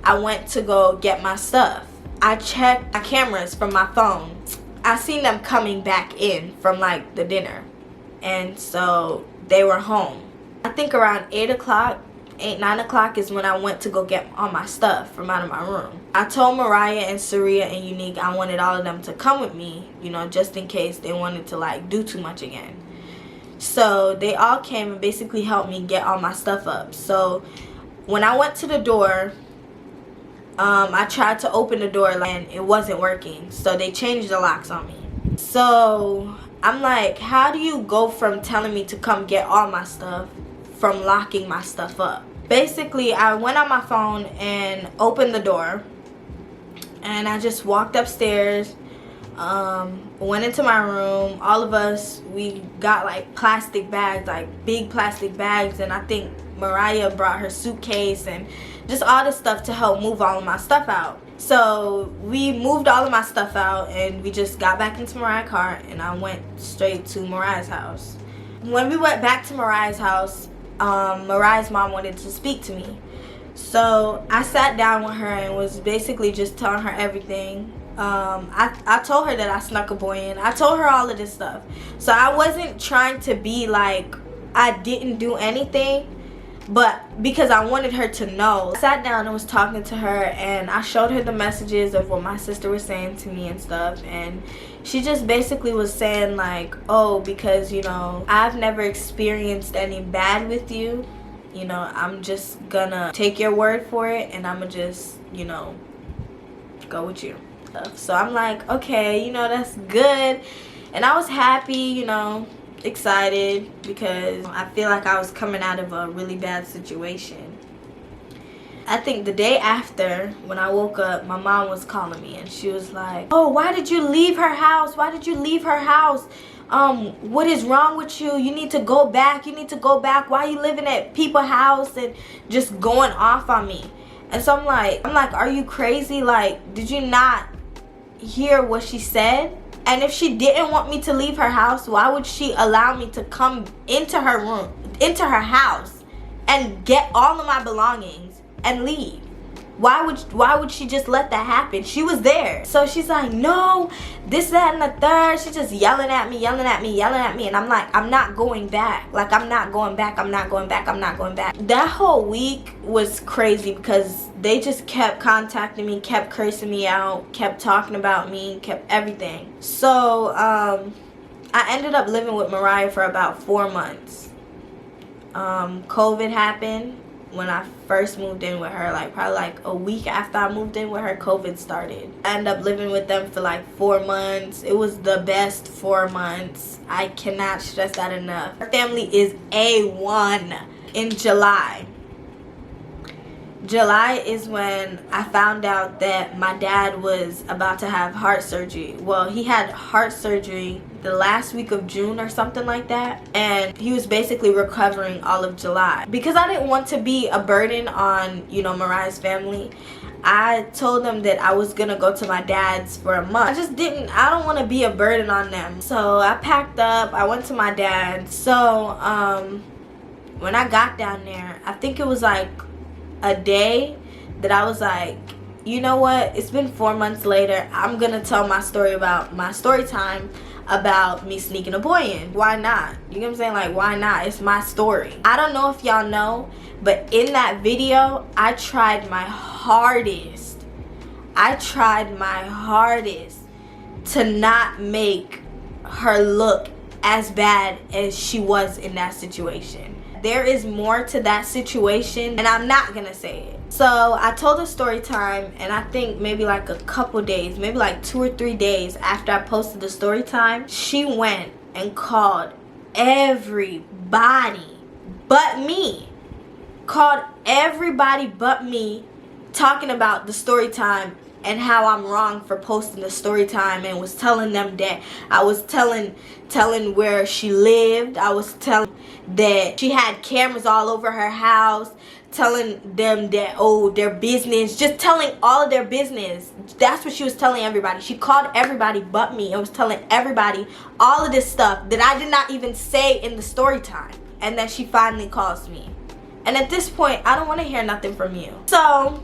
I went to go get my stuff. I checked my cameras from my phone. I seen them coming back in from like the dinner, and so they were home. I think around 9 o'clock is when I went to go get all my stuff from out of my room. I told Mariah and Saria and Unique I wanted all of them to come with me, you know, just in case they wanted to like do too much again. So they all came and basically helped me get all my stuff up. So when I went to the door, I tried to open the door and it wasn't working, so they changed the locks on me. So I'm like, how do you go from telling me to come get all my stuff from locking my stuff up? Basically, I went on my phone and opened the door, and I just walked upstairs, went into my room. All of us, we got like plastic bags, like big plastic bags, and I think Mariah brought her suitcase and just all this stuff to help move all of my stuff out. So we moved all of my stuff out, and we just got back into Mariah's car, and I went straight to Mariah's house. When we went back to Mariah's house, Mariah's mom wanted to speak to me. So I sat down with her and was basically just telling her everything. I told her that I snuck a boy in. I told her all of this stuff. So I wasn't trying to be like I didn't do anything, but because I wanted her to know. I sat down and was talking to her, and I showed her the messages of what my sister was saying to me and stuff, and she just basically was saying like, oh, because, you know, I've never experienced any bad with you, you know, I'm just gonna take your word for it, and I'm gonna just, you know, go with you. So I'm like, okay, you know, that's good. And I was happy, you know, excited, because I feel like I was coming out of a really bad situation. I think the day after, when I woke up, my mom was calling me, and she was like, oh, why did you leave her house? Why did you leave her house? What is wrong with you? You need to go back. You need to go back. Why are you living at people's house? And just going off on me. And so I'm like, are you crazy? Like, did you not hear what she said? And if she didn't want me to leave her house, why would she allow me to come into her room, into her house, and get all of my belongings and leave. Why would she just let that happen? She was there. So she's like, no, this, that, and the third. She's just yelling at me. And I'm like, I'm not going back. Like, I'm not going back. That whole week was crazy because they just kept contacting me, kept cursing me out, kept talking about me, kept everything. So, I ended up living with Mariah for about 4 months. COVID happened. When I first moved in with her, like probably like a week after I moved in with her, COVID started. I ended up living with them for like 4 months. It was the best 4 months. I cannot stress that enough. Her family is A1. In July is when I found out that my dad was about to have heart surgery. Well, he had heart surgery the last week of June or something like that, and he was basically recovering all of July. Because I didn't want to be a burden on, you know, Mariah's family, I told them that I was gonna go to my dad's for a month. I don't want to be a burden on them. So I packed up, I went to my dad's. So when I got down there, I think it was like a day that I was like, you know what, it's been 4 months later, I'm gonna tell my story about my story time about me sneaking a boy in. Why not? You know what I'm saying? Like, why not? It's my story. I don't know if y'all know, but in that video, I tried my hardest to not make her look as bad as she was in that situation. There is more to that situation, and I'm not gonna say it. So I told her story time, and I think maybe like a couple days, maybe like 2 or 3 days after I posted the story time, she went and called everybody but me. Talking about the story time and how I'm wrong for posting the story time, and was telling them that I was telling where she lived. I was telling that she had cameras all over her house, telling them that, oh, their business, just telling all of their business. That's what she was telling everybody. She called everybody but me and was telling everybody all of this stuff that I did not even say in the story time. And then she finally calls me. And at this point, I don't want to hear nothing from you. So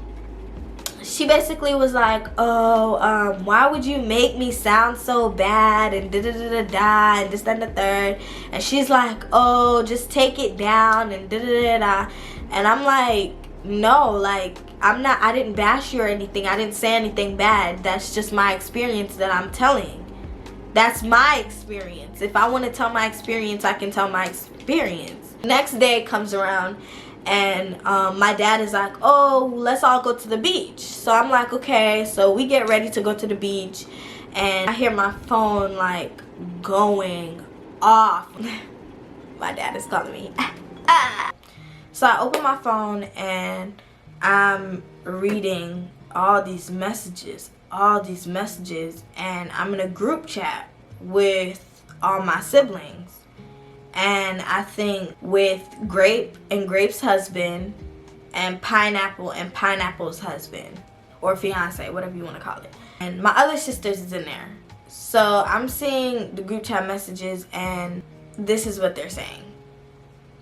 she basically was like, oh, why would you make me sound so bad, and da-da-da-da-da, and this, that, and the third. And she's like, oh, just take it down, and da-da-da-da. And I'm like, no, like, I didn't bash you or anything. I didn't say anything bad. That's just my experience that I'm telling. That's my experience. If I want to tell my experience, I can tell my experience. Next day comes around, and my dad is like, oh, let's all go to the beach. So I'm like, okay. So we get ready to go to the beach, and I hear my phone like going off. My dad is calling me. So I open my phone, and I'm reading all these messages, and I'm in a group chat with all my siblings. And I think with Grape and Grape's husband, and Pineapple and Pineapple's husband, or fiance, whatever you want to call it. And my other sisters is in there. So I'm seeing the group chat messages, and this is what they're saying.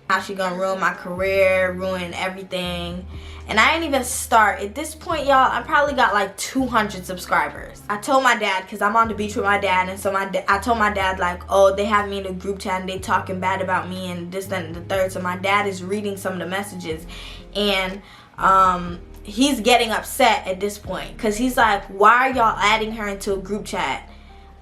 How she gonna ruin my career, ruin everything. And I didn't even start. At this point, y'all, I probably got like 200 subscribers. I told my dad, because I'm on the beach with my dad, and so I told my dad, like, oh, they have me in a group chat and they talking bad about me and this, that, and the third. So my dad is reading some of the messages, and he's getting upset at this point, because he's like, why are y'all adding her into a group chat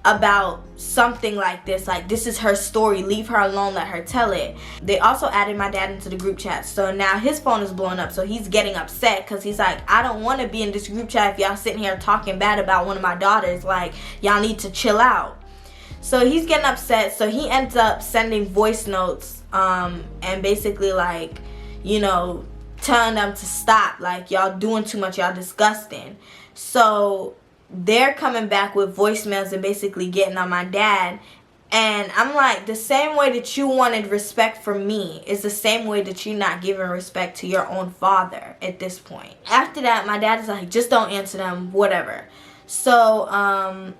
about something like this? Like, this is her story, leave her alone, let her tell it. They also added my dad into the group chat, so now his phone is blowing up. So he's getting upset, because he's like, I don't want to be in this group chat if y'all sitting here talking bad about one of my daughters. Like, y'all need to chill out. So he's getting upset. So he ends up sending voice notes, and basically, like, you know, telling them to stop, like, y'all doing too much, y'all disgusting. So they're coming back with voicemails and basically getting on my dad. And I'm like, the same way that you wanted respect from me is the same way that you're not giving respect to your own father at this point. After that, my dad is like, just don't answer them, whatever. So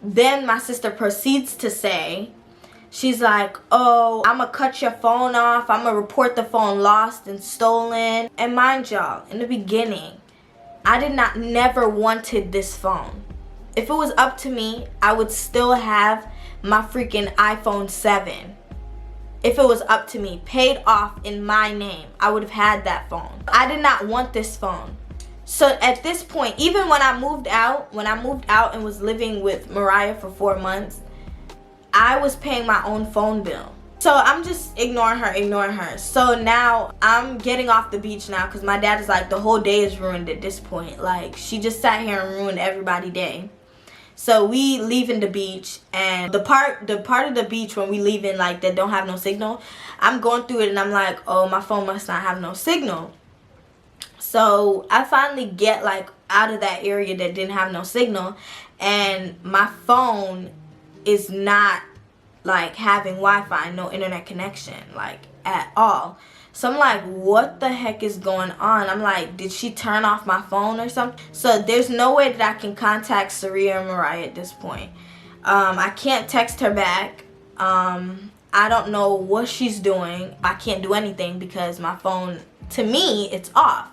then my sister proceeds to say, She's like, oh, I'm gonna cut your phone off. I'm gonna report the phone lost and stolen. And mind y'all, in the beginning, I never wanted this phone. If it was up to me, I would still have my freaking iPhone 7. If it was up to me, paid off in my name, I would have had that phone. I did not want this phone. So at this point, even when I moved out and was living with Mariah for 4 months, I was paying my own phone bill. So I'm just ignoring her. So now I'm getting off the beach now because my dad is like, the whole day is ruined at this point. Like, she just sat here and ruined everybody's day. So we leaving the beach, and the part of the beach when we leaving, like, that don't have no signal, I'm going through it and I'm like, oh, my phone must not have no signal. So I finally get like out of that area that didn't have no signal, and my phone is not like having Wi-Fi, no internet connection, like at all. So I'm like, what the heck is going on? I'm like, did she turn off my phone or something? So there's no way that I can contact Saria and Mariah at this point. I can't text her back. I don't know what she's doing. I can't do anything because my phone, to me, it's off.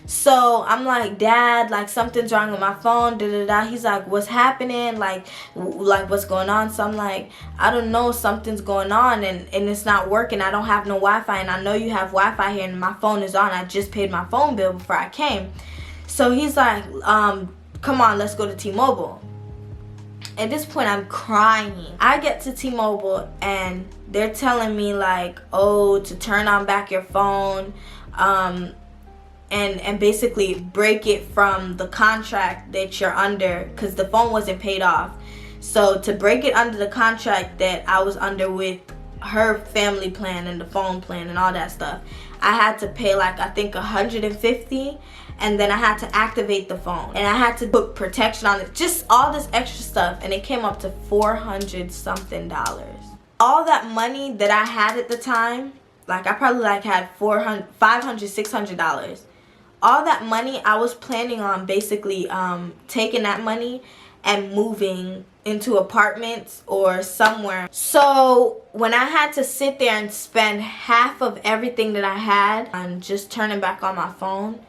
So I'm like, Dad, like, something's wrong with my phone, da da da. He's like, what's happening? Like what's going on? So I'm like, I don't know, something's going on and it's not working. I don't have no Wi-Fi, and I know you have Wi-Fi here and my phone is on. I just paid my phone bill before I came. So he's like, come on, let's go to T-Mobile. At this point, I'm crying. I get to T-Mobile and they're telling me like, oh, to turn on back your phone, and basically break it from the contract that you're under, because the phone wasn't paid off. So to break it under the contract that I was under with her family plan and the phone plan and all that stuff, I had to pay like, I think $150, and then I had to activate the phone and I had to put protection on it, just all this extra stuff, and it came up to $400 something. All that money that I had at the time, like I probably like had $500, $600. All that money, I was planning on basically taking that money and moving into apartments or somewhere. So when I had to sit there and spend half of everything that I had on just turning back on my phone,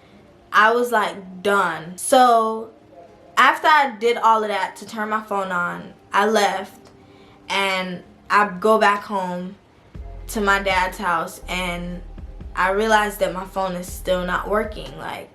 I was like done. So after I did all of that to turn my phone on, I left and I go back home to my dad's house, and I realized that my phone is still not working. Like,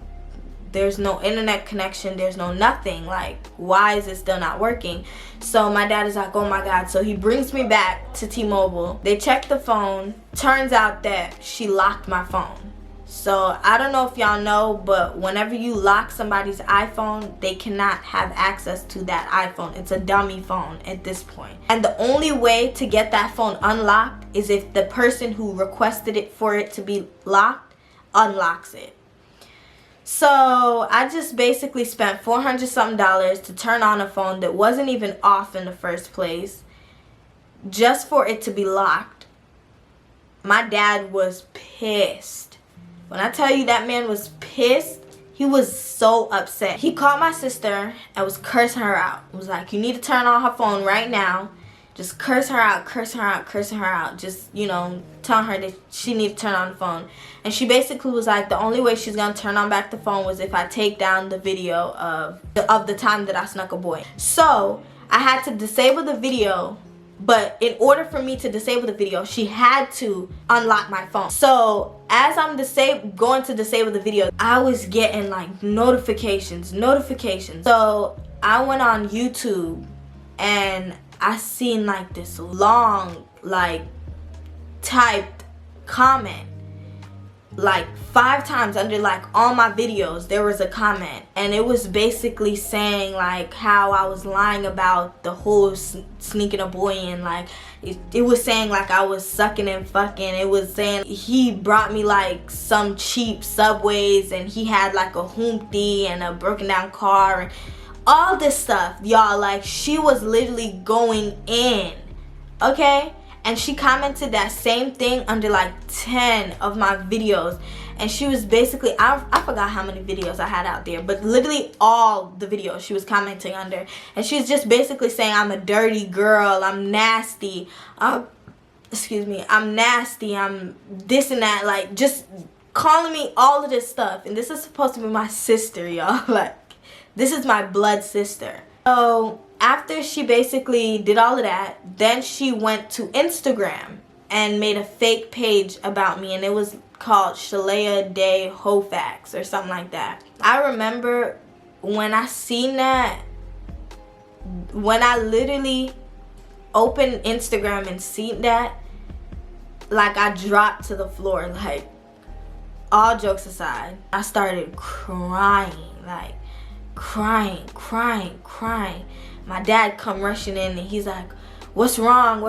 there's no internet connection, there's no nothing. Like, why is it still not working? So my dad is like, oh my God. So he brings me back to T-Mobile. They check the phone. Turns out that she locked my phone. So I don't know if y'all know, but whenever you lock somebody's iPhone, they cannot have access to that iPhone. It's a dummy phone at this point. And the only way to get that phone unlocked is if the person who requested it for it to be locked unlocks it. So I just basically spent $400 something to turn on a phone that wasn't even off in the first place, just for it to be locked. My dad was pissed. When I tell you that man was pissed, he was so upset. He called my sister and was cursing her out. He was like, you need to turn on her phone right now. Just curse her out, cursing her out. Just, you know, telling her that she needed to turn on the phone. And she basically was like, the only way she's going to turn on back the phone was if I take down the video of the time that I snuck a boy. So I had to disable the video. But in order for me to disable the video, she had to unlock my phone. So as I'm going to disable the video, I was getting like notifications. So I went on YouTube and I seen like this long, like, typed comment. Like 5 times under like all my videos there was a comment, and it was basically saying like how I was lying about the whole sneaking a boy in. Like it was saying like I was sucking and fucking. It was saying he brought me like some cheap Subways and he had like a hoopty and a broken down car and all this stuff, y'all. Like, she was literally going in, okay? and she commented that same thing under like 10 of my videos. And she was basically, I forgot how many videos I had out there, but literally all the videos she was commenting under. And she was just basically saying I'm a dirty girl, I'm nasty, excuse me, I'm nasty, I'm this and that, like just calling me all of this stuff. And this is supposed to be my sister, y'all. Like, this is my blood sister. So after she basically did all of that, then she went to Instagram and made a fake page about me, and it was called Shalaya Dae Facts or something like that. I remember when I seen that, when I literally opened Instagram and seen that, like I dropped to the floor. Like, all jokes aside, I started crying, like crying. My dad come rushing in and he's like, what's wrong?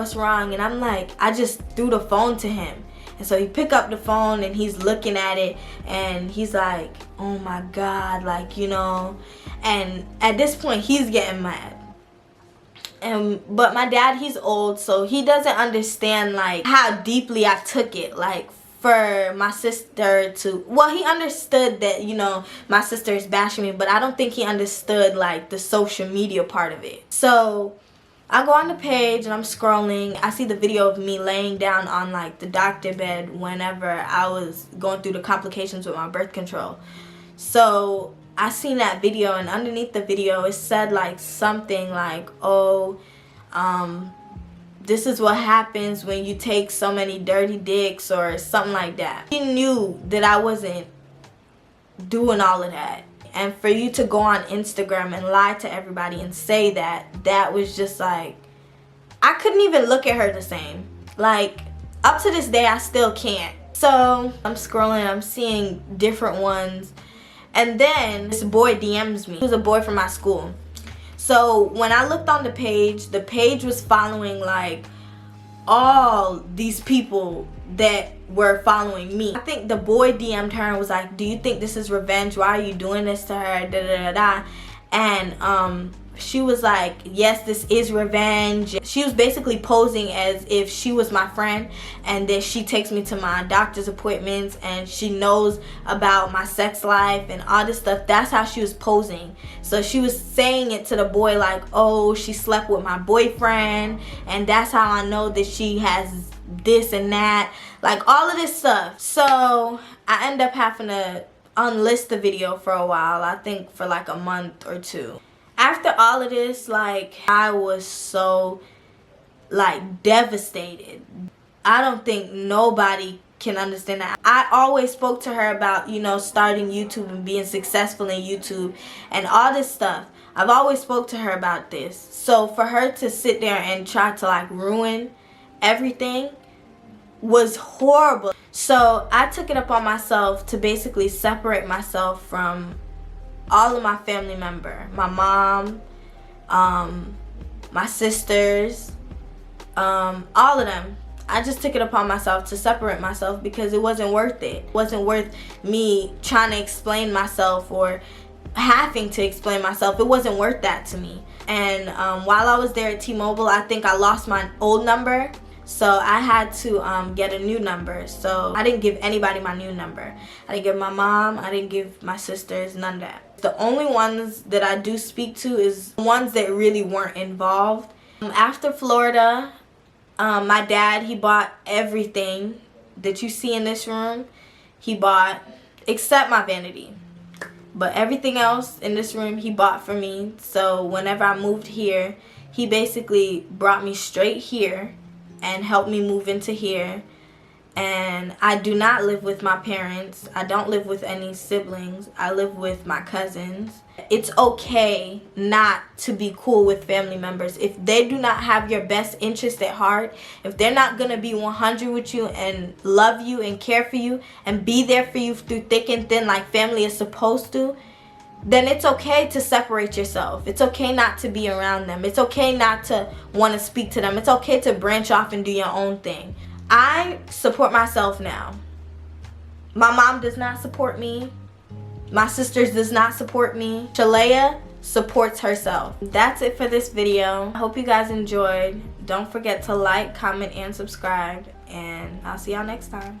And I'm like, I just threw the phone to him. And so he picked up the phone and he's looking at it and he's like, oh my God, like, you know. And at this point he's getting mad. But my dad, he's old, so he doesn't understand like how deeply I took it. Like, for my sister to, well, he understood that, you know, my sister is bashing me, but I don't think he understood like the social media part of it. So I go on the page and I'm scrolling. I see the video of me laying down on like the doctor bed whenever I was going through the complications with my birth control. So I seen that video, and underneath the video it said like something like, oh, this is what happens when you take so many dirty dicks or something like that. He knew that I wasn't doing all of that. And for you to go on Instagram and lie to everybody and say that, that was just like, I couldn't even look at her the same. Like, up to this day, I still can't. So I'm scrolling, I'm seeing different ones. And then this boy DMs me. He was a boy from my school. So when I looked on the page was following like all these people that were following me. I think the boy DM'd her and was like, do you think this is revenge? Why are you doing this to her? Da, da, da, da. And she was like, yes, this is revenge. She was basically posing as if she was my friend and that she takes me to my doctor's appointments and she knows about my sex life and all this stuff. That's how she was posing. So she was saying it to the boy like, oh, she slept with my boyfriend and that's how I know that she has this and that, like all of this stuff. So I end up having to unlist the video for a while, I think for like a month or two. After all of this, like, I was so like devastated. I don't think nobody can understand that. I always spoke to her about, you know, starting YouTube and being successful in YouTube and all this stuff. I've always spoke to her about this. So for her to sit there and try to like ruin everything was horrible. So I took it upon myself to basically separate myself from all of my family members, my mom, my sisters, all of them. I just took it upon myself to separate myself because it wasn't worth it. It wasn't worth me trying to explain myself or having to explain myself. It wasn't worth that to me. And while I was there at T-Mobile, I think I lost my old number. So I had to get a new number. So I didn't give anybody my new number. I didn't give my mom, I didn't give my sisters, none of that. The only ones that I do speak to is ones that really weren't involved. After Florida, my dad, he bought everything that you see in this room. He bought, except my vanity. But everything else in this room, he bought for me. So whenever I moved here, he basically brought me straight here and helped me move into here. And I do not live with my parents. I don't live with any siblings. I live with my cousins. It's okay not to be cool with family members. If they do not have your best interest at heart, if they're not going to be 100 with you and love you and care for you and be there for you through thick and thin like family is supposed to, then it's okay to separate yourself. It's okay not to be around them. It's okay not to want to speak to them. It's okay to branch off and do your own thing. I support myself now. My mom does not support me. My sisters does not support me. Shalaya supports herself. That's it for this video. I hope you guys enjoyed. Don't forget to like, comment, and subscribe. And I'll see y'all next time.